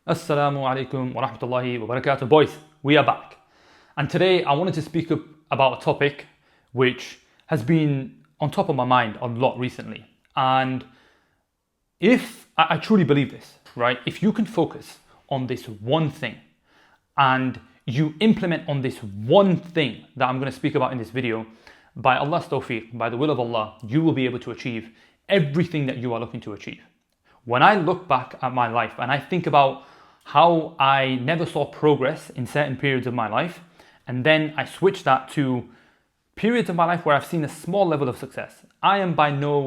Assalamu alaikum wa rahmatullahi wa barakatuh. Boys, we are back. And today I wanted to speak up about a topic which has been on top of my mind a lot recently. And if I truly believe this, right? If you can focus on this one thing and you implement on this one thing that I'm going to speak about in this video, by Allah's tawfiq, by the will of Allah, you will be able to achieve everything that you are looking to achieve. When I look back at my life and I think about how I never saw progress in certain periods of my life, and then I switch that to periods of my life where I've seen a small level of success, I am by no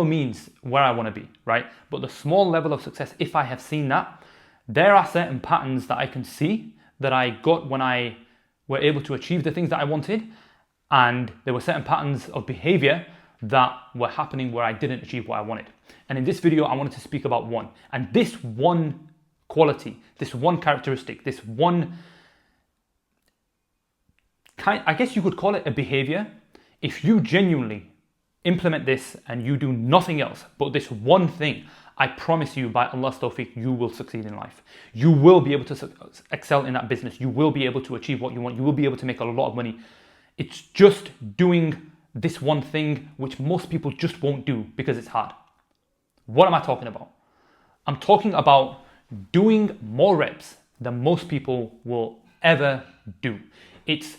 means where I want to be, right? But the small level of success, if I have seen that, there are certain patterns that I can see that I got when I were able to achieve the things that I wanted, and there were certain patterns of behavior that were happening where I didn't achieve what I wanted. And in this video, I wanted to speak about one. And this one quality, this one characteristic, this one kind, I guess you could call it a behavior. If you genuinely implement this and you do nothing else but this one thing, I promise you, by Allah's tawfiq, you will succeed in life. You will be able to excel in that business. You will be able to achieve what you want. You will be able to make a lot of money. It's just doing this one thing which most people just won't do because it's hard. What am I talking about? I'm talking about doing more reps than most people will ever do. It's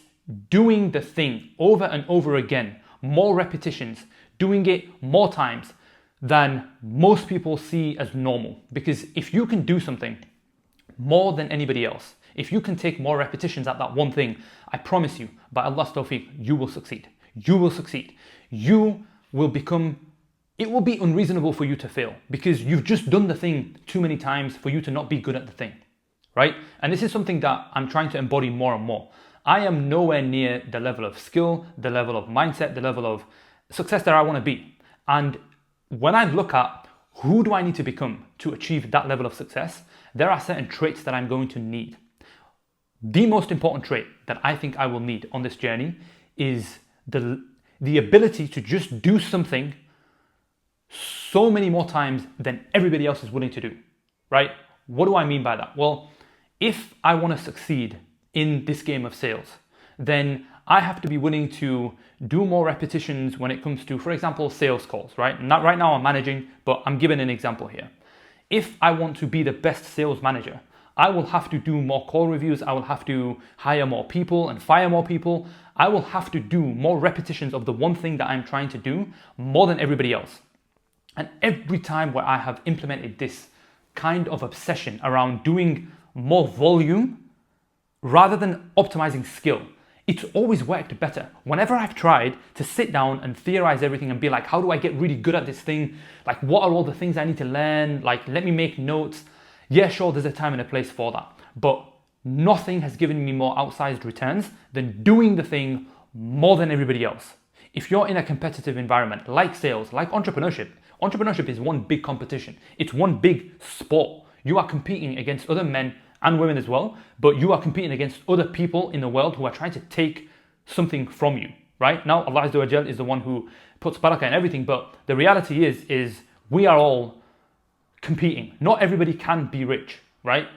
doing the thing over and over again, more repetitions, doing it more times than most people see as normal. Because if you can do something more than anybody else, if you can take more repetitions at that one thing, I promise you, by Allah's tawfiq, you will succeed. You will succeed. You will become, it will be unreasonable for you to fail because you've just done the thing too many times for you to not be good at the thing, right? And this is something that I'm trying to embody more and more. I am nowhere near the level of skill, the level of mindset, the level of success that I want to be. And when I look at who do I need to become to achieve that level of success, there are certain traits that I'm going to need. The most important trait that I think I will need on this journey is the ability to just do something so many more times than everybody else is willing to do, right? What do I mean by that? Well, if I want to succeed in this game of sales, then I have to be willing to do more repetitions when it comes to, for example, sales calls, right? Not right now I'm managing, but I'm giving an example here. If I want to be the best sales manager, I will have to do more call reviews. I will have to hire more people and fire more people. I will have to do more repetitions of the one thing that I'm trying to do more than everybody else. And every time where I have implemented this kind of obsession around doing more volume rather than optimizing skill, it's always worked better. Whenever I've tried to sit down and theorize everything and be like, how do I get really good at this thing? Like, what are all the things I need to learn? Like, let me make notes. Yeah, sure, there's a time and a place for that. But nothing has given me more outsized returns than doing the thing more than everybody else. If you're in a competitive environment, like sales, like entrepreneurship is one big competition. It's one big sport. You are competing against other men and women as well, but you are competing against other people in the world who are trying to take something from you, right? Now, Allah Azza wa Jal is the one who puts barakah in everything, but the reality is we are all competing. Not everybody can be rich, right?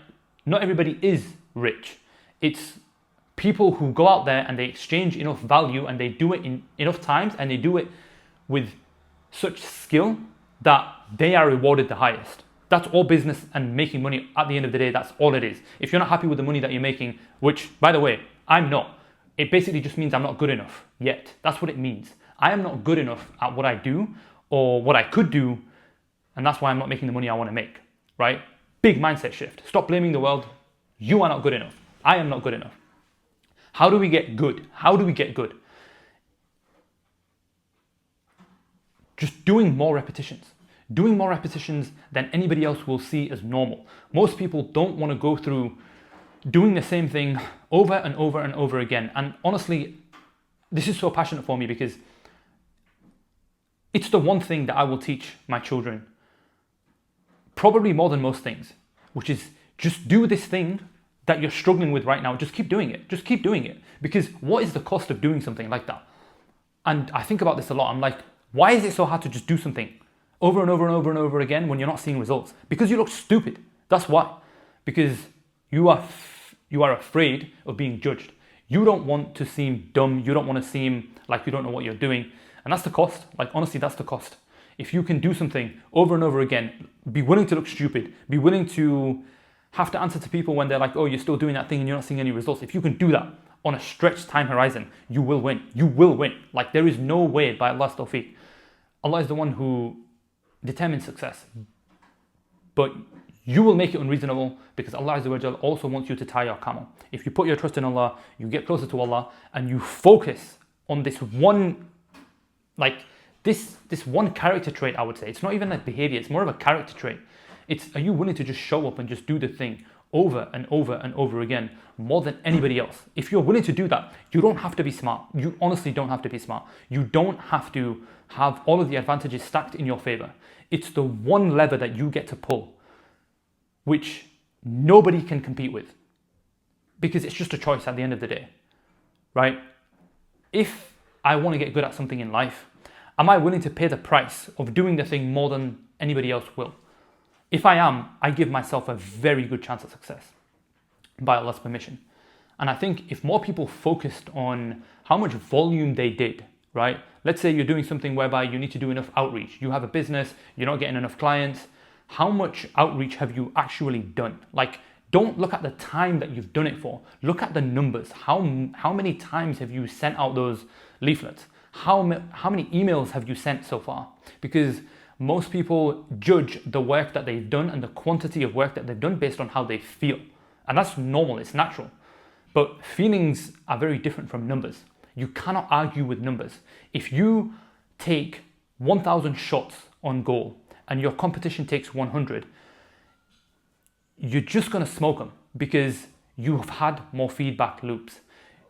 Not everybody is rich. It's people who go out there and they exchange enough value and they do it in enough times and they do it with such skill that they are rewarded the highest. That's all business and making money at the end of the day. That's all it is. If you're not happy with the money that you're making, which, by the way, I'm not, it basically just means I'm not good enough yet. That's what it means. I am not good enough at what I do or what I could do, and that's why I'm not making the money I want to make, right? Big mindset shift. Stop blaming the world. You are not good enough. I am not good enough. How do we get good? How do we get good? Just doing more repetitions. Doing more repetitions than anybody else will see as normal. Most people don't want to go through doing the same thing over and over and over again. And honestly, this is so passionate for me because it's the one thing that I will teach my children, probably more than most things, which is just do this thing that you're struggling with right now. Just keep doing it. Just keep doing it. Because what is the cost of doing something like that? And I think about this a lot. I'm like, why is it so hard to just do something over and over and over and over again when you're not seeing results? Because you look stupid. That's why. Because you are afraid of being judged. You don't want to seem dumb. You don't want to seem like you don't know what you're doing. And that's the cost. Like, honestly, that's the cost. If you can do something over and over again, be willing to look stupid, be willing to have to answer to people when they're like, oh, you're still doing that thing and you're not seeing any results. If you can do that on a stretched time horizon, you will win. You will win. Like, there is no way by Allah's tawfiq. Allah is the one who determines success. But you will make it unreasonable because Allah Azza wa Jal also wants you to tie your camel. If you put your trust in Allah, you get closer to Allah and you focus on this one, like this one character trait, I would say. It's not even a behavior, it's more of a character trait. Are you willing to just show up and just do the thing over and over and over again more than anybody else? If you're willing to do that, you don't have to be smart. You honestly don't have to be smart. You don't have to have all of the advantages stacked in your favor. It's the one lever that you get to pull, which nobody can compete with, because it's just a choice at the end of the day, right? If I want to get good at something in life, am I willing to pay the price of doing the thing more than anybody else will? If I am, I give myself a very good chance at success by Allah's permission. And I think if more people focused on how much volume they did, right? Let's say you're doing something whereby you need to do enough outreach. You have a business, you're not getting enough clients. How much outreach have you actually done? Like, don't look at the time that you've done it for. Look at the numbers. How many times have you sent out those leaflets? How many emails have you sent so far? Because most people judge the work that they've done and the quantity of work that they've done based on how they feel. And that's normal, it's natural. But feelings are very different from numbers. You cannot argue with numbers. If you take 1,000 shots on goal and your competition takes 100, you're just gonna smoke them because you've had more feedback loops.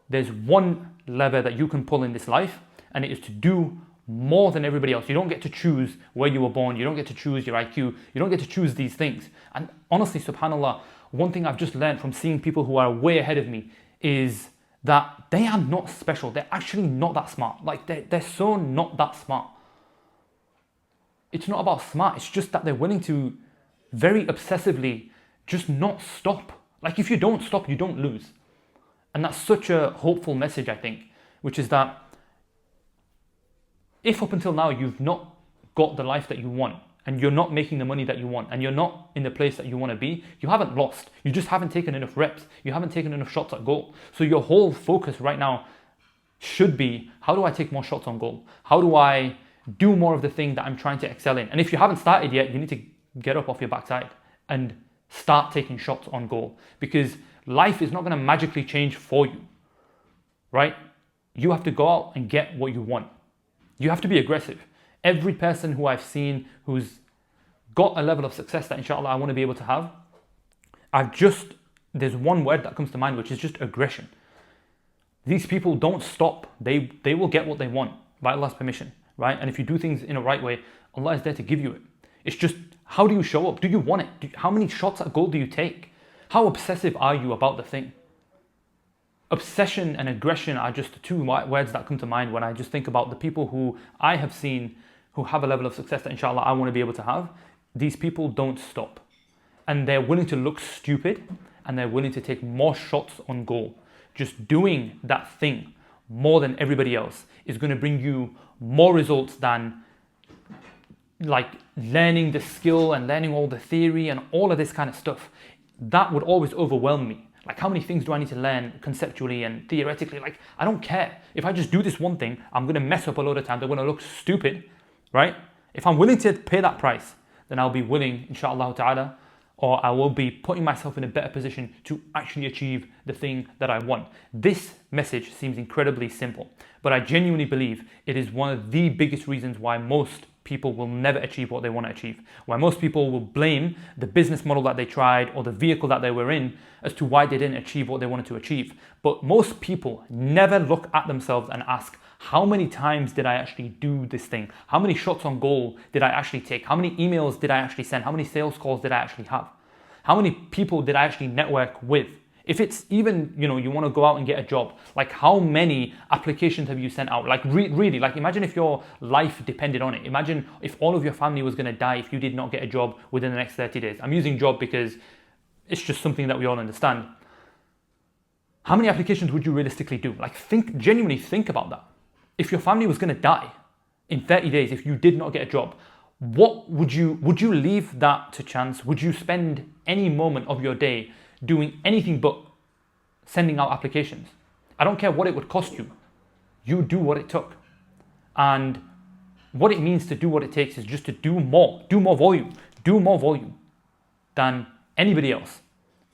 There's one lever that you can pull in this life, and it is to do more than everybody else. You don't get to choose where you were born. You don't get to choose your IQ. You don't get to choose these things. And honestly, subhanAllah, one thing I've just learned from seeing people who are way ahead of me is that they are not special. They're actually not that smart. Like, they're so not that smart. It's not about smart. It's just that they're willing to very obsessively just not stop. Like, if you don't stop, you don't lose. And that's such a hopeful message, I think, which is that if up until now you've not got the life that you want, and you're not making the money that you want, and you're not in the place that you want to be, you haven't lost. You just haven't taken enough reps. You haven't taken enough shots at goal. So your whole focus right now should be, how do I take more shots on goal? How do I do more of the thing that I'm trying to excel in? And if you haven't started yet, you need to get up off your backside and start taking shots on goal, because life is not going to magically change for you, right? You have to go out and get what you want. You have to be aggressive. Every person who I've seen who's got a level of success that inshallah I want to be able to have, there's one word that comes to mind, which is just aggression. These people don't stop. They will get what they want by Allah's permission, right? And if you do things in a right way, Allah is there to give you it. It's just, how do you show up? Do you want it? How many shots at goal do you take? How obsessive are you about the thing? Obsession and aggression are just the two words that come to mind when I just think about the people who I have seen who have a level of success that inshallah I want to be able to have. These people don't stop. And they're willing to look stupid, and they're willing to take more shots on goal. Just doing that thing more than everybody else is going to bring you more results than like learning the skill and learning all the theory and all of this kind of stuff. That would always overwhelm me. Like, how many things do I need to learn conceptually and theoretically? Like, I don't care. If I just do this one thing, I'm going to mess up a load of times. I'm going to look stupid, right? If I'm willing to pay that price, then I'll be willing, inshallah ta'ala, or I will be putting myself in a better position to actually achieve the thing that I want. This message seems incredibly simple, but I genuinely believe it is one of the biggest reasons why most people will never achieve what they want to achieve. Why most people will blame the business model that they tried or the vehicle that they were in as to why they didn't achieve what they wanted to achieve. But most people never look at themselves and ask, how many times did I actually do this thing? How many shots on goal did I actually take? How many emails did I actually send? How many sales calls did I actually have? How many people did I actually network with If it's even, you want to go out and get a job, like how many applications have you sent out? Like really, like imagine if your life depended on it. Imagine if all of your family was going to die if you did not get a job within the next 30 days. I'm using job because it's just something that we all understand. How many applications would you realistically do? Like genuinely think about that. If your family was going to die in 30 days if you did not get a job, what would you leave that to chance? Would you spend any moment of your day doing anything but sending out applications? I don't care what it would cost you. You do what it took. And what it means to do what it takes is just to do more volume than anybody else.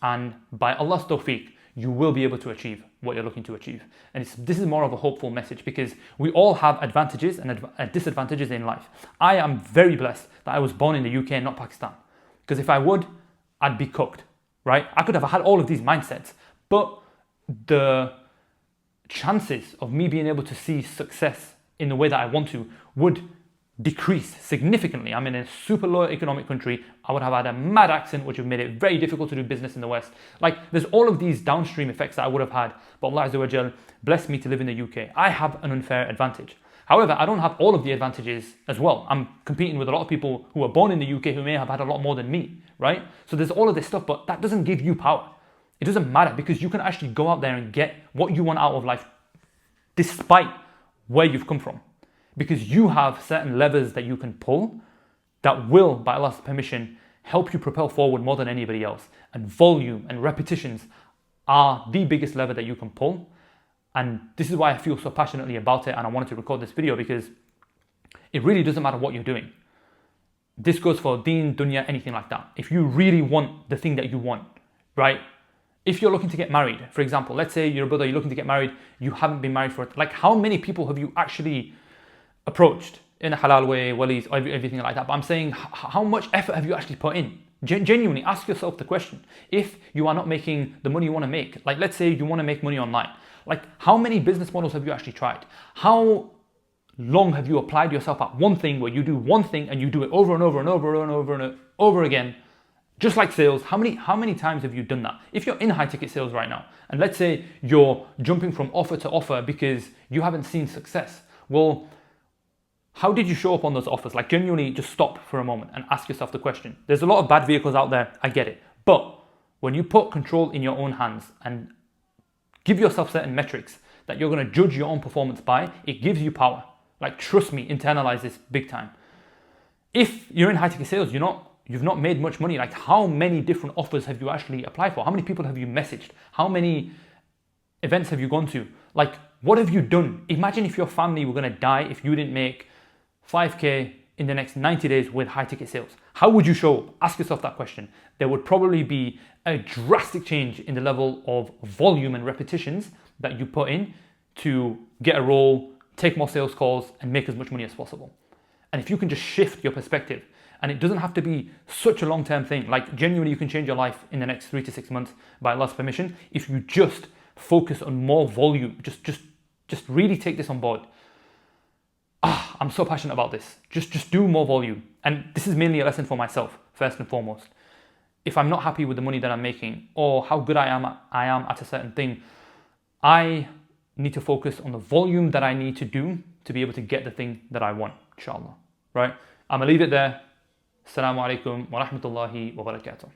And by Allah's tawfiq, you will be able to achieve what you're looking to achieve. And this is more of a hopeful message because we all have advantages and disadvantages in life. I am very blessed that I was born in the UK and not Pakistan. Because if I would, I'd be cooked, right? I could have had all of these mindsets, but the chances of me being able to see success in the way that I want to would decrease significantly. I'm in a super low economic country. I would have had a mad accent, which would have made it very difficult to do business in the West. Like there's all of these downstream effects that I would have had, but Allah Azza wa Jal blessed me to live in the UK. I have an unfair advantage. However, I don't have all of the advantages as well. I'm competing with a lot of people who were born in the UK who may have had a lot more than me, right? So there's all of this stuff, but that doesn't give you power. It doesn't matter because you can actually go out there and get what you want out of life despite where you've come from. Because you have certain levers that you can pull that will, by Allah's permission, help you propel forward more than anybody else. And volume and repetitions are the biggest lever that you can pull. And this is why I feel so passionately about it and I wanted to record this video because it really doesn't matter what you're doing. This goes for deen, dunya, anything like that. If you really want the thing that you want, right? If you're looking to get married, for example, let's say you're a brother, you're looking to get married, you haven't been married for it. Like how many people have you actually approached in a halal way, walis, everything like that? But I'm saying, how much effort have you actually put in? Genuinely ask yourself the question. If you are not making the money you want to make, like let's say you want to make money online, like how many business models have you actually tried? How long have you applied yourself at one thing where you do one thing and you do it over and over and over and over and over again? Just like sales, how many times have you done that? If you're in high ticket sales right now, and let's say you're jumping from offer to offer because you haven't seen success, well, how did you show up on those offers? Like genuinely just stop for a moment and ask yourself the question. There's a lot of bad vehicles out there, I get it. But when you put control in your own hands and give yourself certain metrics that you're going to judge your own performance by, it gives you power. Like trust me, internalize this big time. If you're in high ticket sales, you've not made much money. Like how many different offers have you actually applied for? How many people have you messaged? How many events have you gone to? Like what have you done? Imagine if your family were going to die if you didn't make 5K in the next 90 days with high ticket sales. How would you show up? Ask yourself that question. There would probably be a drastic change in the level of volume and repetitions that you put in to get a role, take more sales calls and make as much money as possible. And if you can just shift your perspective, and it doesn't have to be such a long-term thing, like genuinely you can change your life in the next 3 to 6 months by Allah's permission if you just focus on more volume, just really take this on board. I'm so passionate about this. Just do more volume. And this is mainly a lesson for myself, first and foremost. If I'm not happy with the money that I'm making or how good I am at a certain thing, I need to focus on the volume that I need to do to be able to get the thing that I want, inshallah. Right? I'm going to leave it there. Assalamu alaikum wa rahmatullahi wa barakatuh.